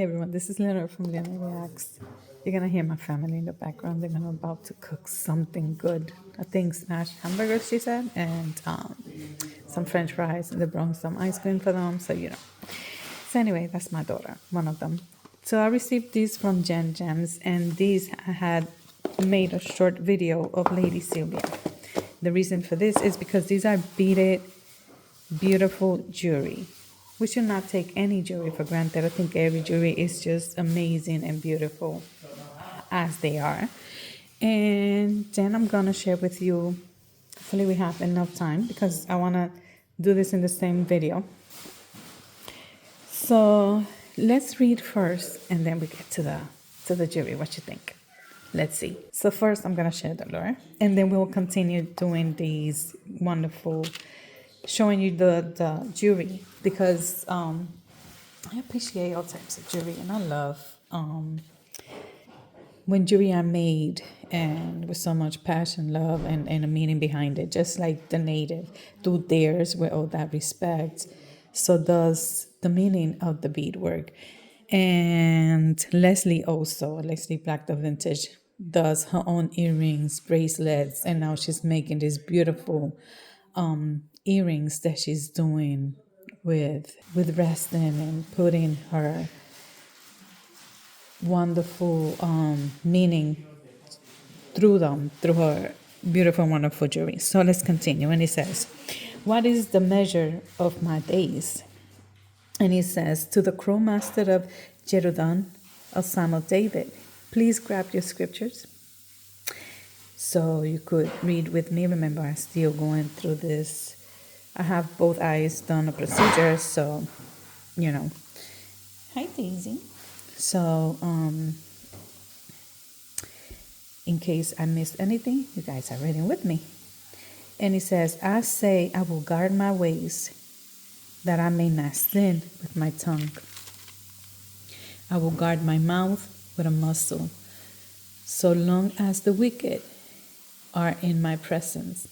Hey everyone, this is Leonard from Leonard Reacts. You're gonna hear my family in the background. They're gonna about to cook something good. I think smashed hamburgers, she said, and some French fries. And they brought some ice cream for them, so you know. So anyway, that's my daughter, one of them. So I received these from Jen Gems, and these I had made a short video of Lady Sylvia. The reason for this is because these are beaded, beautiful jewelry. We should not take any jewelry for granted. I think every jewelry is just amazing and beautiful as they are. And then I'm going to share with you, hopefully we have enough time because I want to do this in the same video. So let's read first and then we get to the jewelry. What you think? Let's see. So first I'm going to share the lure and then we'll continue doing these wonderful, showing you the jewelry because I appreciate all types of jewelry and I love when jewelry are made and with so much passion, love, and a meaning behind it, just like the native do theirs with all that respect. So does the meaning of the beadwork. And Leslie Black the Vintage, does her own earrings, bracelets, and now she's making these beautiful earrings that she's doing with resting and putting her wonderful meaning through them, through her beautiful, wonderful jewelry. So let's continue. And it says, what is the measure of my days? And he says, to the crow master of Jerudun, of son of David, please grab your scriptures. So you could read with me. Remember, I'm still going through this. I have both eyes done a procedure, so, you know. Hi, Daisy. So, in case I missed anything, you guys are reading with me. And it says, I say I will guard my ways, that I may not sin with my tongue. I will guard my mouth with a muzzle, so long as the wicked are in my presence.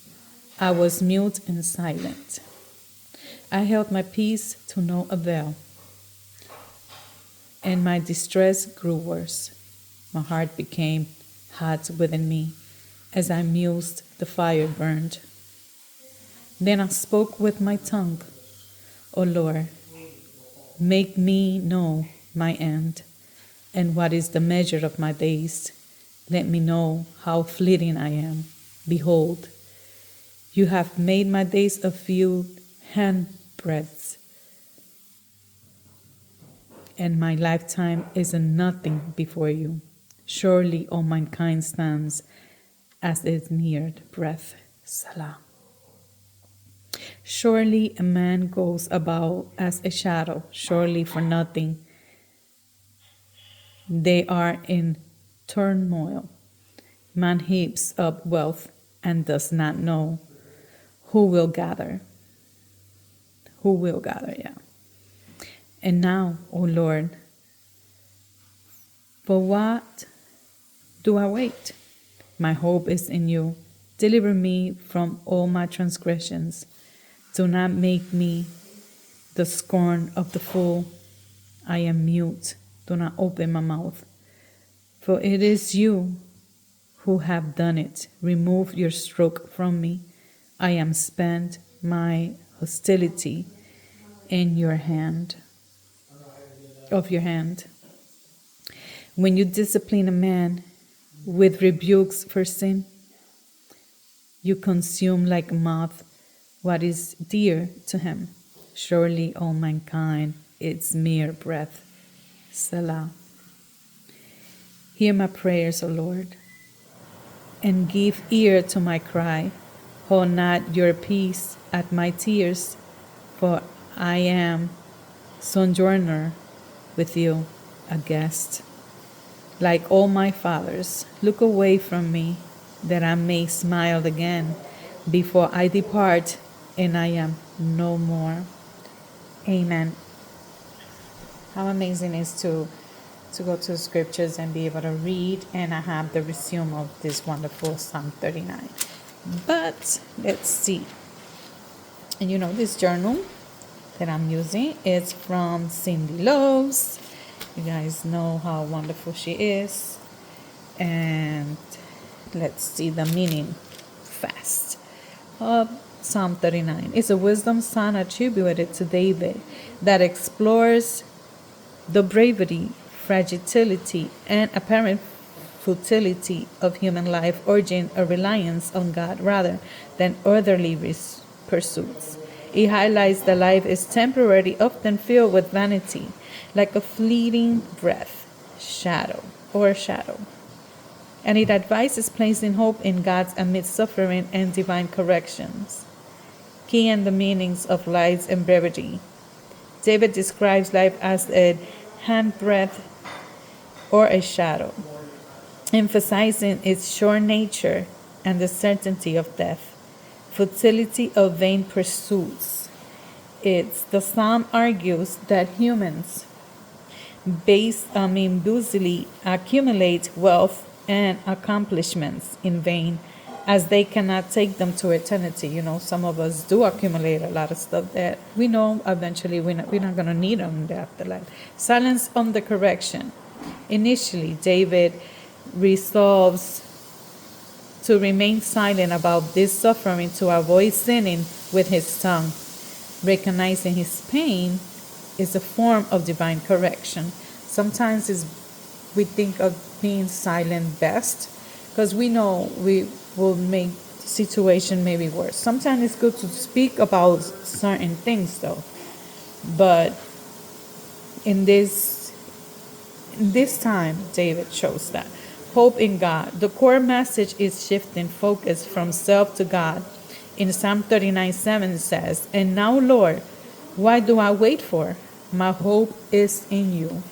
I was mute and silent. I held my peace to no avail, and my distress grew worse. My heart became hot within me. As I mused, the fire burned. Then I spoke with my tongue. O Lord, make me know my end, and what is the measure of my days. Let me know how fleeting I am. Behold, you have made my days a few handbreadths, and my lifetime is a nothing before you. Surely all mankind stands as its mere breath. Salah. Surely a man goes about as a shadow, surely for nothing. They are in turmoil. Man heaps up wealth and does not know who will gather. Who will gather, yeah. And now, O Lord, for what do I wait? My hope is in you. Deliver me from all my transgressions. Do not make me the scorn of the fool. I am mute. Do not open my mouth. For it is you who have done it. Remove your stroke from me. I am spent, my hostility in your hand, of your hand. When you discipline a man with rebukes for sin, you consume like a moth what is dear to him. Surely all mankind is mere breath. Selah. Hear my prayers, O Lord, and give ear to my cry. Hold not your peace at my tears, for I am sojourner with you, a guest. Like all my fathers, look away from me, that I may smile again before I depart and I am no more. Amen. How amazing it is to go to the scriptures and be able to read, and I have the resume of this wonderful Psalm 39. But let's see. And you know, this journal that I'm using is from Cindy Lowe's, You guys know how wonderful she is. And let's see the meaning fast. Psalm 39 is a wisdom psalm attributed to David that explores the bravery, fragility, and apparent futility of human life, urging a reliance on God rather than earthly pursuits. It highlights that life is temporary, often filled with vanity, like a fleeting breath, shadow. And it advises placing hope in God amidst suffering and divine corrections. Key and the meanings of light and brevity. David describes life as a handbreadth or a shadow, emphasizing its short nature and the certainty of death, futility of vain pursuits. The psalm argues that humans busily accumulate wealth and accomplishments in vain, as they cannot take them to eternity. Some of us do accumulate a lot of stuff that we know eventually we're not going to need them in the afterlife. Silence on the correction. Initially, David resolves to remain silent about this suffering to avoid sinning with his tongue. Recognizing his pain is a form of divine correction. Sometimes we think of being silent best because we know we will make the situation maybe worse. Sometimes it's good to speak about certain things though. But in this time, David shows that. Hope in God. The core message is shifting focus from self to God. In Psalm 39:7 it says, "And now, Lord, what do I wait for? My hope is in you."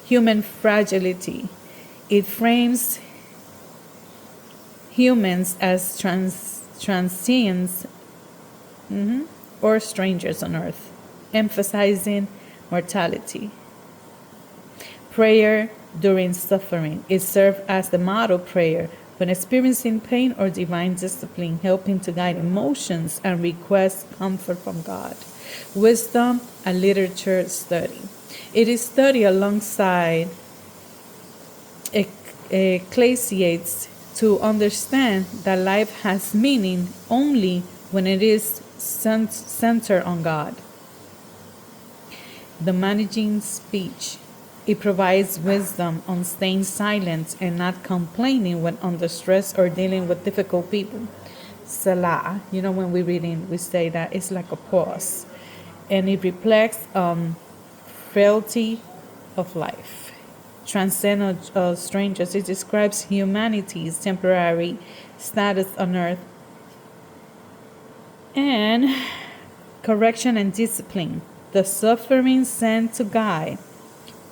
Human fragility. It frames humans as transients or strangers on earth, emphasizing mortality. Prayer during suffering. It serves as the model prayer when experiencing pain or divine discipline, helping to guide emotions and request comfort from God. Wisdom and literature study. It is studied alongside ecclesiasts to understand that life has meaning only when it is centered on God. The managing speech. It provides wisdom on staying silent and not complaining when under stress or dealing with difficult people. Selah. When we're reading, we say that it's like a pause. And it reflects frailty of life. Transcend strangers. It describes humanity's temporary status on earth. And correction and discipline. The suffering sent to guide.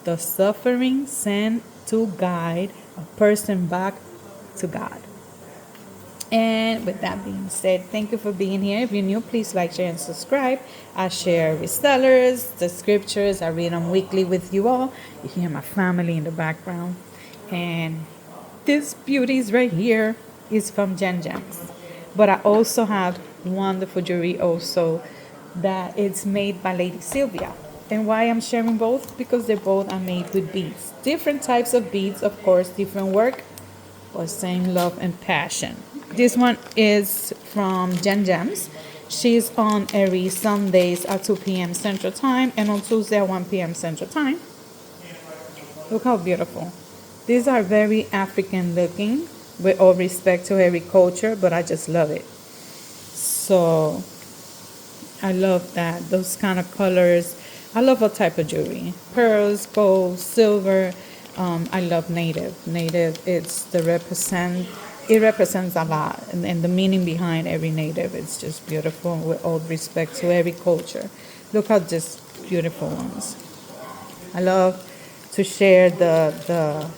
The suffering sent to guide a person back to God. And with that being said, thank you for being here. If you're new, please like, share, and subscribe. I share resellers, the scriptures. I read them weekly with you all. You hear my family in the background. And this beauties right here is from Gen Gems. But I also have wonderful jewelry also that it's made by Lady Sylvia. And why I'm sharing both? Because they both are made with beads. Different types of beads, of course, different work, but same love and passion. This one is from Gen Gems. She's on every Sundays at 2 p.m. Central Time and on Tuesday at 1 p.m. Central Time. Look how beautiful. These are very African looking, with all respect to every culture, but I just love it. So I love that. Those kind of colors. I love all type of jewelry. Pearls, gold, silver. I love native. Native, it represents a lot. And the meaning behind every native, it's just beautiful with all respect to every culture. Look at just beautiful ones. I love to share the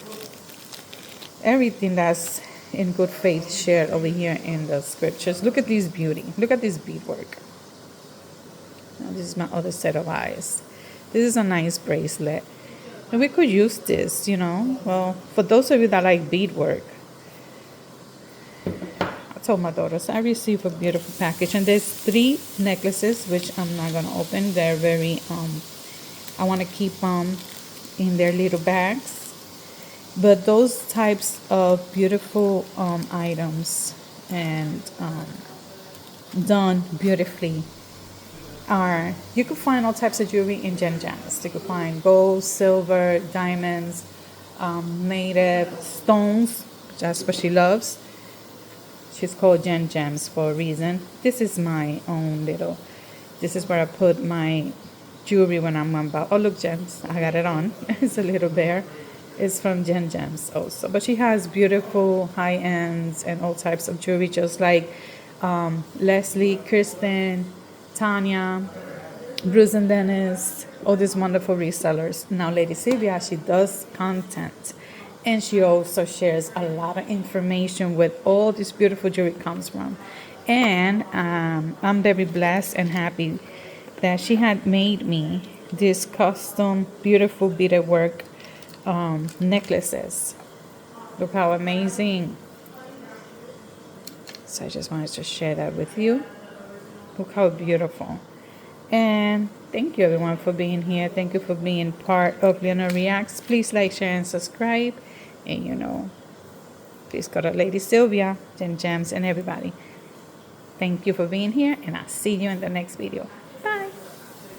everything that's in good faith shared over here in the scriptures. Look at this beauty. Look at this beadwork. This is my other set of eyes. This is a nice bracelet. And we could use this, Well, for those of you that like beadwork, I told my daughters I received a beautiful package. And there's 3 necklaces, which I'm not going to open. They're very, I want to keep them in their little bags. But those types of beautiful items and done beautifully are, you can find all types of jewelry in Jen Gems. You can find gold, silver, diamonds, native stones. That's what she loves. She's called Jen Gems for a reason. This is my own little, this is where I put my jewelry when I'm about, oh look Gems, I got it on. It's a little bear. It's from Jen Gems also. But she has beautiful high ends and all types of jewelry, just like Leslie, Kristen, Tanya, Bruce and Dennis, all these wonderful resellers. Now, Lady Sylvia, she does content, and she also shares a lot of information with all this beautiful jewelry comes from. And I'm very blessed and happy that she had made me this custom, beautiful beadwork necklaces. Look how amazing. So I just wanted to share that with you. Look how beautiful. And thank you everyone for being here. Thank you for being part of Leonor Reacts. Please like, share, and subscribe. And please go to Lady Sylvia, Jen Gems, and everybody. Thank you for being here, and I'll see you in the next video.